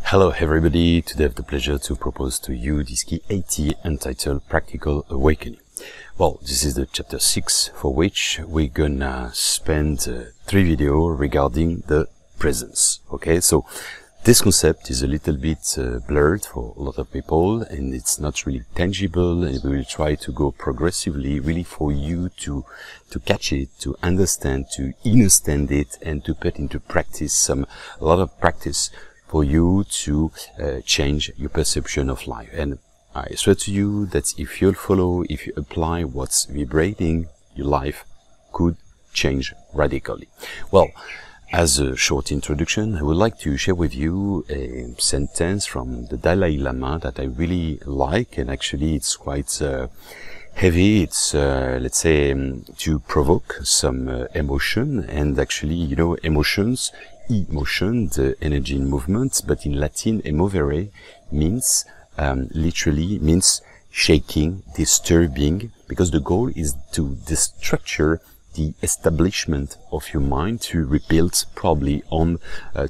Hello everybody, today I have the pleasure to propose to you this key 80 entitled Practical Awakening. Well, this is the chapter 6 for which we're gonna spend 3 videos regarding the presence. Okay, so this concept is a little bit blurred for a lot of people and it's not really tangible, and we will try to go progressively really for you to catch it, to understand, to understand it, and to put into practice a lot of practice for you to change your perception of life. And I swear to you that if you apply what's vibrating, your life could change radically. Well, as a short introduction, I would like to share with you a sentence from the Dalai Lama that I really like, and actually it's quite heavy. It's, let's say, to provoke some emotion, and actually, you know, emotion, the energy in movement, but in Latin, emovere means, literally means shaking, disturbing, because the goal is to destructure the establishment of your mind, to rebuild probably on,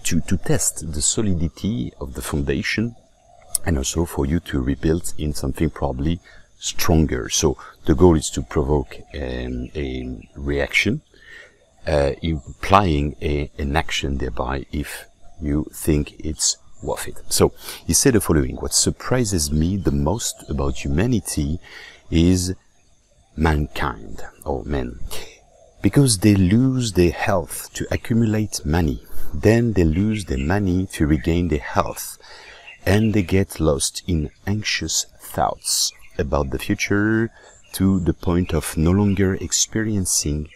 to test the solidity of the foundation, and also for you to rebuild in something probably stronger. So the goal is to provoke a reaction, implying an action thereby if you think it's worth it. So he said the following: what surprises me the most about humanity is mankind, or men, because they lose their health to accumulate money, then they lose their money to regain their health, and they get lost in anxious thoughts about the future to the point of no longer experiencing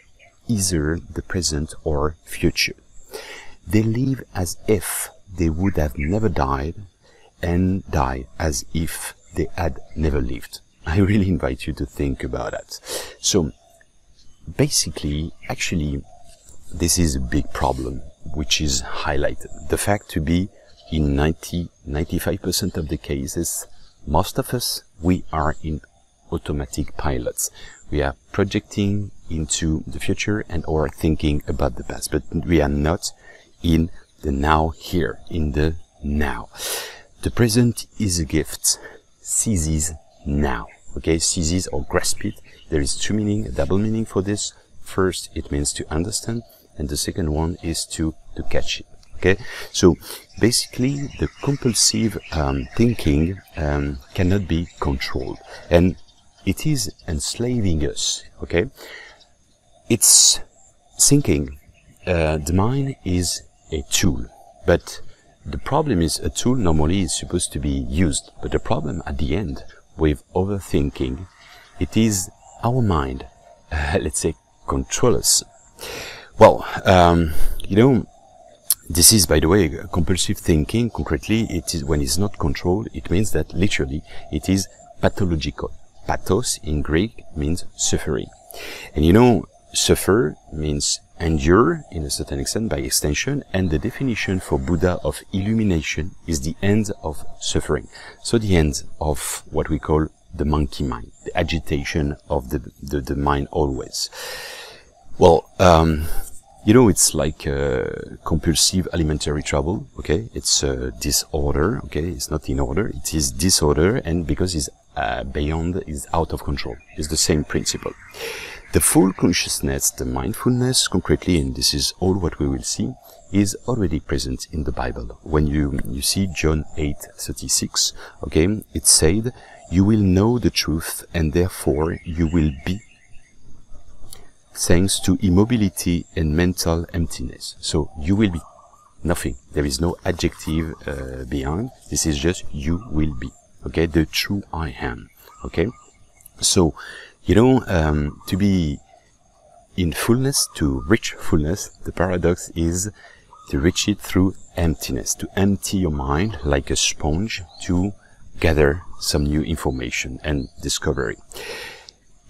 either the present or future. They live as if they would have never died, and die as if they had never lived. I really invite you to think about that. So basically, actually, this is a big problem which is highlighted. The fact to be, in 95% of the cases, most of us, we are in automatic pilots. We are projecting into the future and or thinking about the past, but we are not in the now, here, in the now. The present is a gift. Seize it now. Okay, seize it or grasp it. There is two meaning, a double meaning for this. First, it means to understand, and the second one is to catch it. Okay, so basically the compulsive thinking cannot be controlled, and it is enslaving us. Okay, it's thinking. The mind is a tool, but the problem is a tool normally is supposed to be used, but the problem at the end with overthinking, it is our mind, let's say, control us. Well, you know, this is, by the way, compulsive thinking. Concretely, it is when it's not controlled, it means that literally it is pathological. Pathos in Greek means suffering. And you know, suffer means endure in a certain extent by extension, and the definition for Buddha of illumination is the end of suffering. So the end of what we call the monkey mind, the agitation of the mind always. Well, you know, it's like compulsive alimentary trouble, okay? It's disorder, okay? It's not in order, it is disorder, and because it's beyond, is out of control. It's the same principle. The full consciousness, the mindfulness, concretely, and this is all what we will see, is already present in the Bible. When you see John 8:36, okay, it said, "You will know the truth, and therefore you will be," thanks to immobility and mental emptiness. So you will be. Nothing. There is no adjective behind. This is just you will be. Okay, the true I am. Okay, so you know, to be in fullness, to reach fullness, the paradox is to reach it through emptiness, to empty your mind like a sponge to gather some new information and discovery.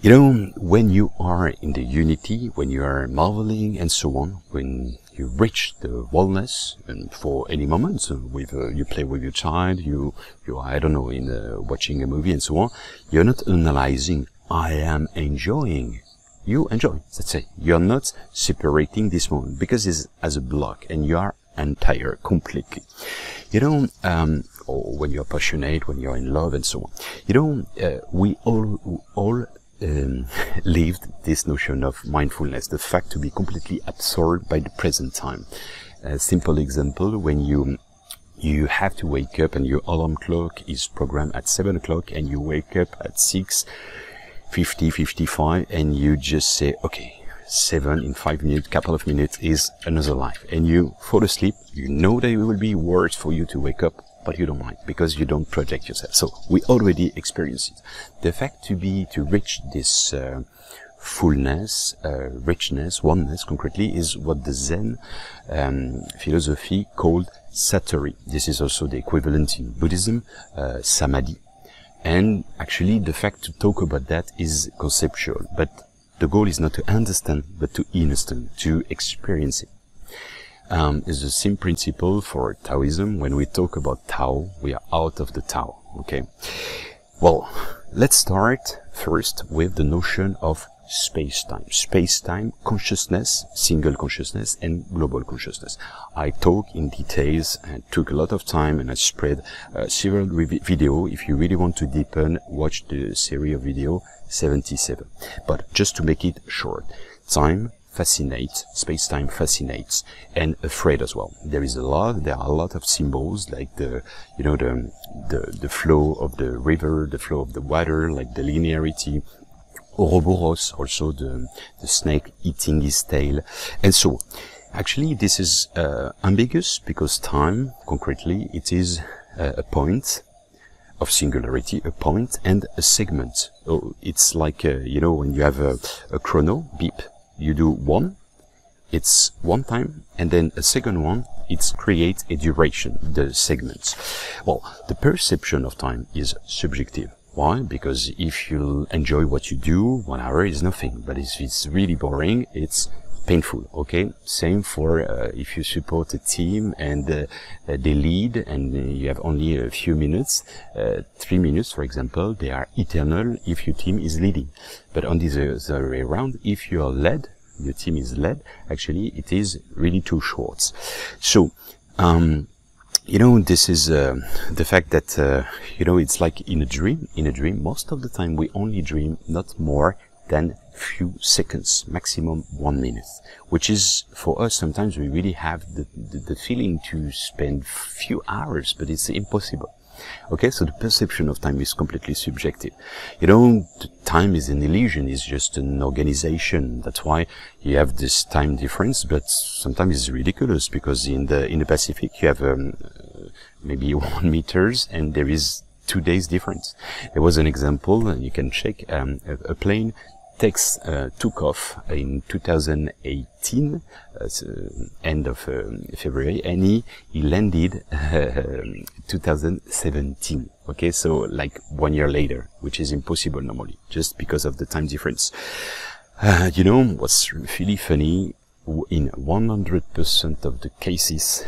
You know, when you are in the unity, when you are marveling and so on, when you reach the wellness, and for any moment, with you play with your child, you I don't know, in watching a movie and so on, you're not analyzing. I am enjoying. You enjoy. That's it. You're not separating this moment because it's as a block, and you are entire, completely. You know, or when you're passionate, when you're in love and so on. You know, we all lived this notion of mindfulness, the fact to be completely absorbed by the present time. A simple example, when you have to wake up and your alarm clock is programmed at 7 o'clock and you wake up at 6:50, 55 and you just say, okay, 7 in 5 minutes, couple of minutes is another life. And you fall asleep, you know that it will be worse for you to wake up, but you don't mind because you don't project yourself. So we already experience it. The fact to reach this fullness, richness, oneness concretely is what the Zen philosophy called satori. This is also the equivalent in Buddhism, samadhi. And actually the fact to talk about that is conceptual, but the goal is not to understand, but to understand, to experience it. It's the same principle for Taoism. When we talk about Tao, we are out of the Tao, okay? Well, let's start first with the notion of space-time. Space-time, consciousness, single consciousness, and global consciousness. I talk in details and took a lot of time, and I spread several video. If you really want to deepen, watch the series of video 77. But just to make it short, time fascinates, space-time fascinates, and afraid as well. There are a lot of symbols, like the flow of the river, the flow of the water, like the linearity, Ouroboros, also the snake eating his tail, and so actually this is ambiguous, because time, concretely, it is a point of singularity, a point and a segment. Oh, it's like, when you have a chrono, beep, you do 1, it's 1 time, and then a second one, it creates a duration, the segments. Well, the perception of time is subjective. Why? Because if you enjoy what you do, 1 hour is nothing. But if it's really boring, it's painful, okay? Same for if you support a team and they lead and you have only a few minutes, 3 minutes, for example, they are eternal if your team is leading. But on the other way around, if you are led, your team is led, actually it is really too short. So, this is the fact that, it's like in a dream. In a dream, most of the time we only dream not more than few seconds, maximum 1 minute, which is, for us, sometimes we really have the feeling to spend few hours, but it's impossible. Okay, so the perception of time is completely subjective. Time is an illusion, it's just an organization. That's why you have this time difference, but sometimes it's ridiculous, because in the Pacific you have maybe 1 meters and there is 2 days difference. There was an example, and you can check, a plane took off in 2018, end of February, and he landed 2017. Okay, so like 1 year later, which is impossible normally, just because of the time difference. What's really funny, in 100% of the cases,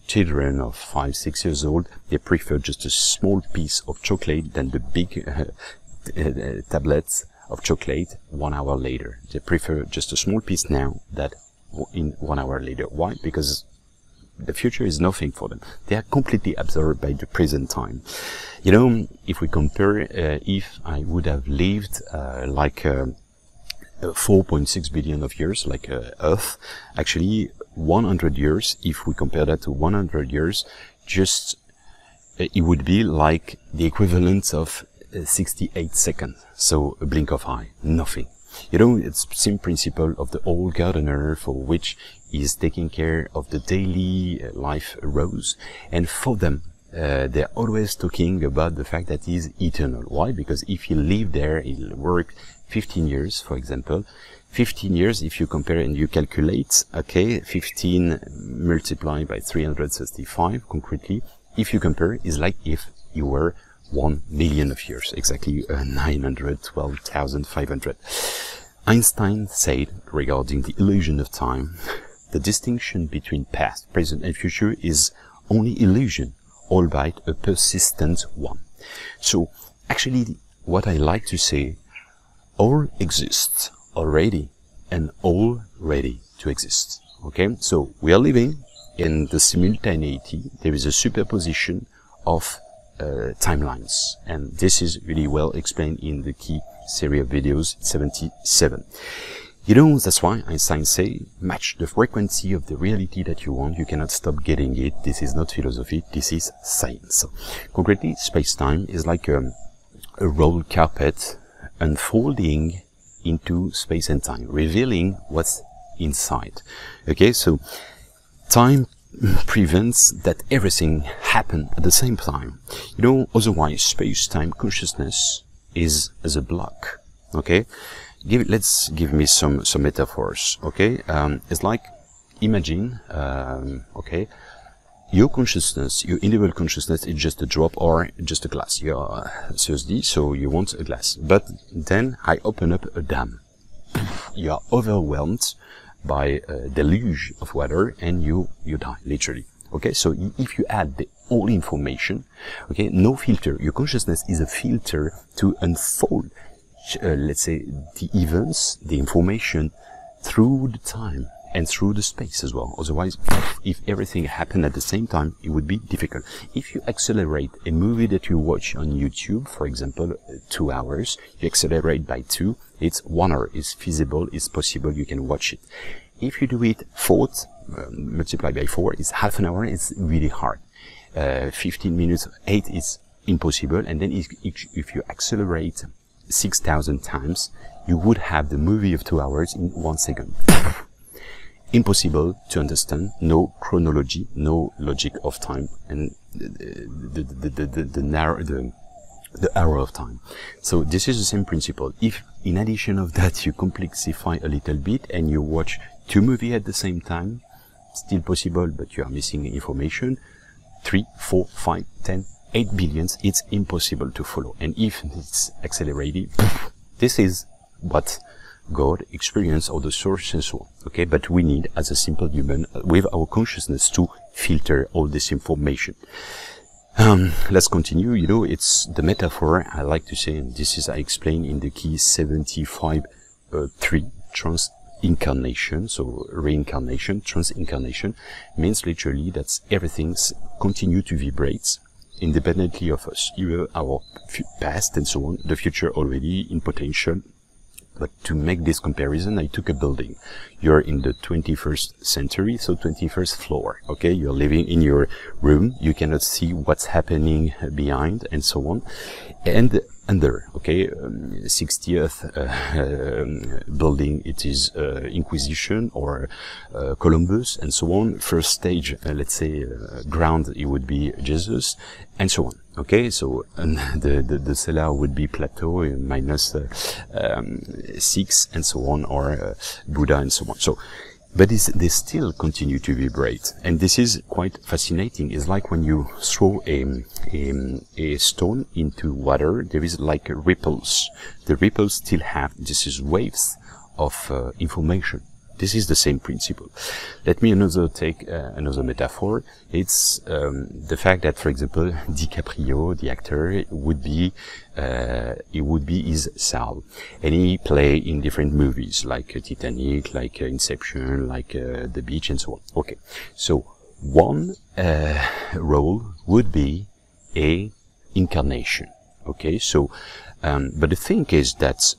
children of 5-6 years old, they prefer just a small piece of chocolate than the big tablets of chocolate 1 hour later. They prefer just a small piece now than in 1 hour later. Why? Because the future is nothing for them. They are completely absorbed by the present time. If we compare, if I would have lived like 4.6 billion of years, like Earth, actually 100 years, if we compare that to 100 years, just it would be like the equivalent of 68 seconds. So a blink of eye, nothing. It's the same principle of the old gardener, for which he is taking care of the daily life rose. And for them, they're always talking about the fact that he is eternal. Why? Because if he live there, he'll work 15 years, for example. 15 years, if you compare and you calculate, okay, 15 multiplied by 365, concretely, if you compare, is like if you were 1 million of years, exactly 912,500. Einstein said, regarding the illusion of time, the distinction between past, present and future is only illusion, albeit a persistent one. So, actually, what I like to say, all exists already and all ready to exist. Okay, so we are living, in the simultaneity, there is a superposition of timelines, and this is really well explained in the key series of videos 77. You know, that's why Einstein say, match the frequency of the reality that you want. You cannot stop getting it. This is not philosophy, this is science. So, concretely, space-time is like a roll carpet unfolding into space and time, revealing what's inside. Okay, so time prevents that everything happen at the same time. You know, otherwise space-time consciousness is as a block. Okay, let's give me some metaphors. Okay, it's like, imagine, okay, your consciousness, your individual consciousness is just a drop or just a glass. You're thirsty, so you want a glass. But then I open up a dam. You are overwhelmed by a deluge of water and you die, literally. Okay, so if you add the all information, okay, no filter. Your consciousness is a filter to unfold, let's say, the events, the information through the time and through the space as well. Otherwise, if everything happened at the same time, it would be difficult. If you accelerate a movie that you watch on YouTube, for example, 2 hours, you accelerate by 2, it's 1 hour. It's feasible, it's possible, you can watch it. If you do it fourth, multiplied by 4, it's half an hour, it's really hard. 15 minutes, 8 is impossible. And then if you accelerate 6,000 times, you would have the movie of 2 hours in 1 second. Impossible to understand, no chronology, no logic of time, and the hour of time. So this is the same principle. If in addition of that you complexify a little bit and you watch 2 movies at the same time, still possible, but you are missing information. 3, 4, 5, 10, 8 billions, it's impossible to follow. And if it's accelerated, this is what God experience or the source and so on. Okay, but we need, as a simple human, with our consciousness, to filter all this information. Let's continue. You know, it's the metaphor I like to say, and this is I explain in the key 75.3, trans-incarnation. So reincarnation, trans-incarnation means literally that everything continue to vibrate independently of us. Either our past and so on, the future already in potential. But to make this comparison, I took a building. You're in the 21st century, so 21st floor, okay? You're living in your room, you cannot see what's happening behind, and so on. And under, okay, 60th building, it is Inquisition or Columbus, and so on. First stage, let's say, ground, it would be Jesus, and so on. Okay, so the cellar would be Plateau minus 6 and so on, or Buddha and so on. So, but they still continue to vibrate, and this is quite fascinating. It's like when you throw a stone into water, there is like ripples. The ripples still have, this is waves of information. This is the same principle. Let me take another metaphor. It's the fact that, for example, DiCaprio, the actor, would be his soul, and he play in different movies like Titanic, like Inception, like The Beach, and so on. Okay, so one role would be a incarnation. Okay, so. But the thing is that,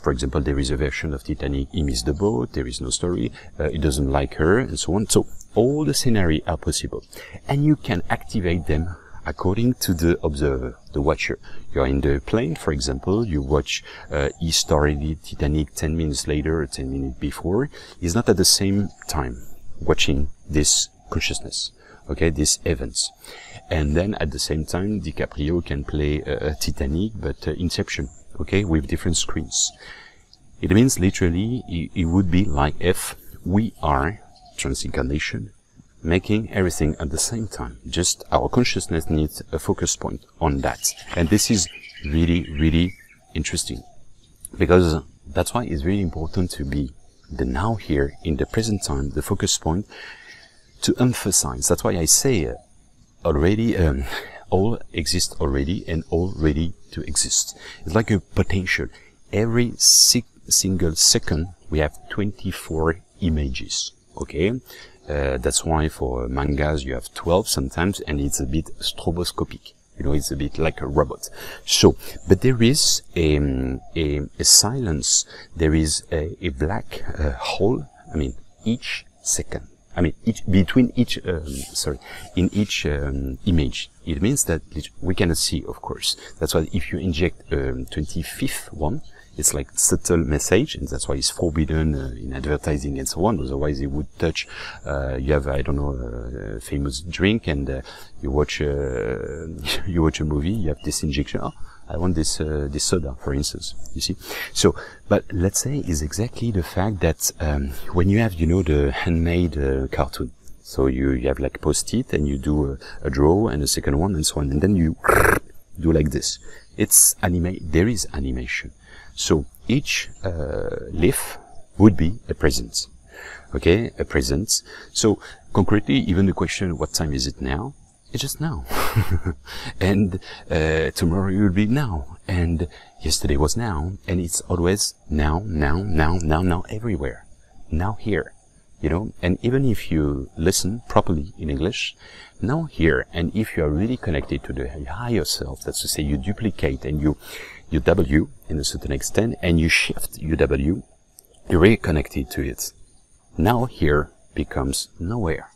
for example, there is a version of Titanic, he missed the boat, there is no story, he doesn't like her, and so on. So all the scenarios are possible. And you can activate them according to the observer, the watcher. You're in the plane, for example, you watch, he started Titanic 10 minutes later, or 10 minutes before. He's not at the same time watching this consciousness. Okay, these events. And then at the same time, DiCaprio can play Titanic, but Inception, okay, with different screens. It means literally, it would be like if we are, transincarnation, making everything at the same time. Just our consciousness needs a focus point on that. And this is really, really interesting. Because that's why it's really important to be the now here, in the present time, the focus point, to emphasize. That's why I say already, all exist already and all ready to exist. It's like a potential. Every single second we have 24 images. Okay, That's why for mangas you have 12 sometimes, and it's a bit stroboscopic. You know, it's a bit like a robot. So, but there is a silence. There is a black hole. I mean, each second. I mean, between each, in each image. It means that we cannot see, of course. That's why if you inject 25th one, it's like subtle message, and that's why it's forbidden in advertising and so on. Otherwise, it would touch. You have, I don't know, a famous drink, and you watch you watch a movie. You have this injection. Oh, I want this this soda, for instance. You see. So, but let's say is exactly the fact that when you have, you know, the handmade cartoon. So you have like post-it, and you do a draw and a second one and so on, and then you do like this. It's there is animation. So each leaf would be a present, okay, a present. So concretely, even the question, what time is it now? It's just now. And tomorrow it will be now. And yesterday was now. And it's always now, now, now, now, now, everywhere. Now here, you know. And even if you listen properly in English, now here, and if you are really connected to the higher self, that's to say you duplicate and you W in a certain extent, and you shift UW, you're really connected to it. Now here becomes nowhere.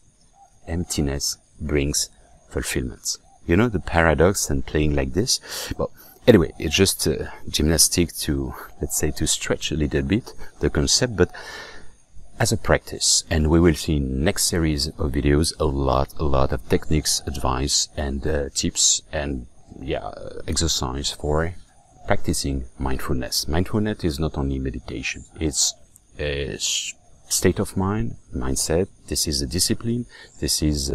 Emptiness brings fulfillment. You know the paradox and playing like this? Well, anyway, it's just gymnastic to, let's say, to stretch a little bit the concept, but as a practice. And we will see in next series of videos a lot of techniques, advice, and tips, and exercise for practicing mindfulness. Mindfulness is not only meditation, it's a state of mind, mindset. This is a discipline. This is,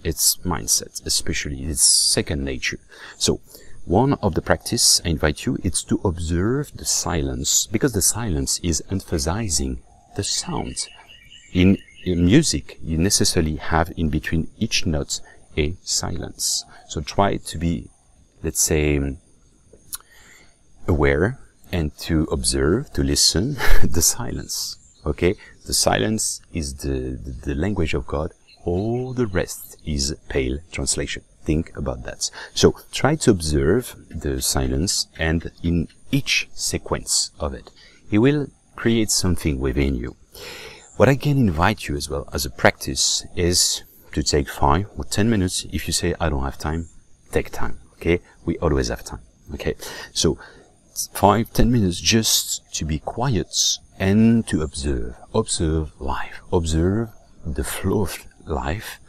it's mindset, especially it's second nature. So one of the practice I invite you, it's to observe the silence, because the silence is emphasizing the sound. In music, you necessarily have in between each note a silence. So try to be, let's say, aware and to observe, to listen the silence. Okay, the silence is the language of God. All the rest is pale translation. Think about that. So try to observe the silence, and in each sequence of it, it will create something within you. What I can invite you as well as a practice is to take 5 or 10 minutes. If you say, I don't have time, take time. Okay, we always have time. Okay, so 5-10 minutes just to be quiet and to observe life, observe the flow of life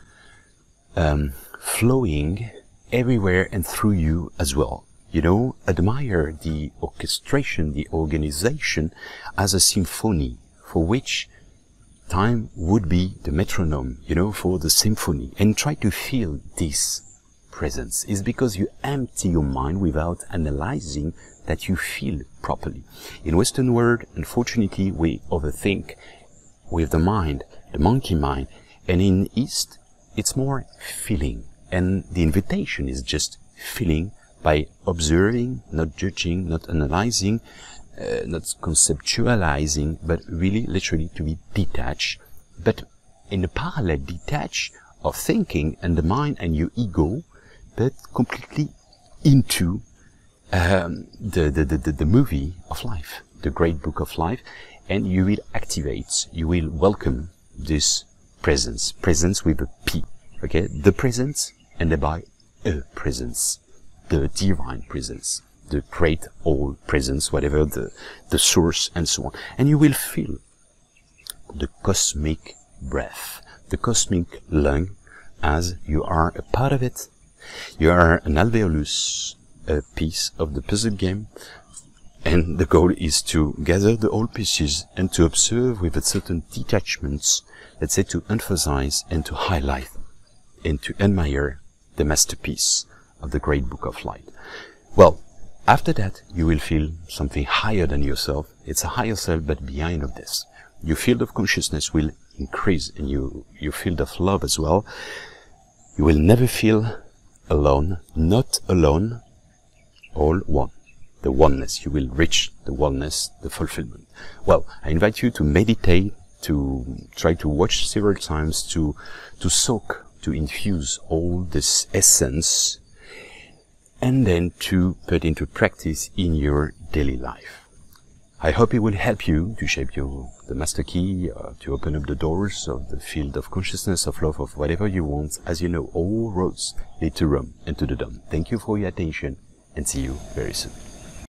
flowing everywhere and through you as well. You know, admire the orchestration, the organization as a symphony, for which time would be the metronome, you know, for the symphony, and try to feel this presence. Is because you empty your mind without analyzing that you feel properly. In Western world, unfortunately, we overthink with the mind, the monkey mind, and in East, it's more feeling. And the invitation is just feeling by observing, not judging, not analyzing, not conceptualizing, but really literally to be detached, but in a parallel detach of thinking and the mind and your ego, but completely into the movie of life, the great book of life, and you will activate, you will welcome this presence with a P, okay, the presence, and thereby a presence, the divine presence, the great all presence, whatever the source, and so on. And you will feel the cosmic breath, the cosmic lung, as you are a part of it. You are an alveolus, a piece of the puzzle game, and the goal is to gather the all pieces and to observe with a certain detachments, let's say, to emphasize and to highlight and to admire the masterpiece of the great book of light. Well, after that, you will feel something higher than yourself. It's a higher self, but behind of this, your field of consciousness will increase, and your field of love as well. You will never feel alone, not alone, all one. The oneness, you will reach the oneness, the fulfillment. Well, I invite you to meditate to try to watch several times, to soak, to infuse all this essence, and then to put into practice in your daily life. I hope it will help you to shape the master key, to open up the doors of the field of consciousness, of love, of whatever you want. As you know, all roads lead to Rome and to the Dome. Thank you for your attention, and see you very soon.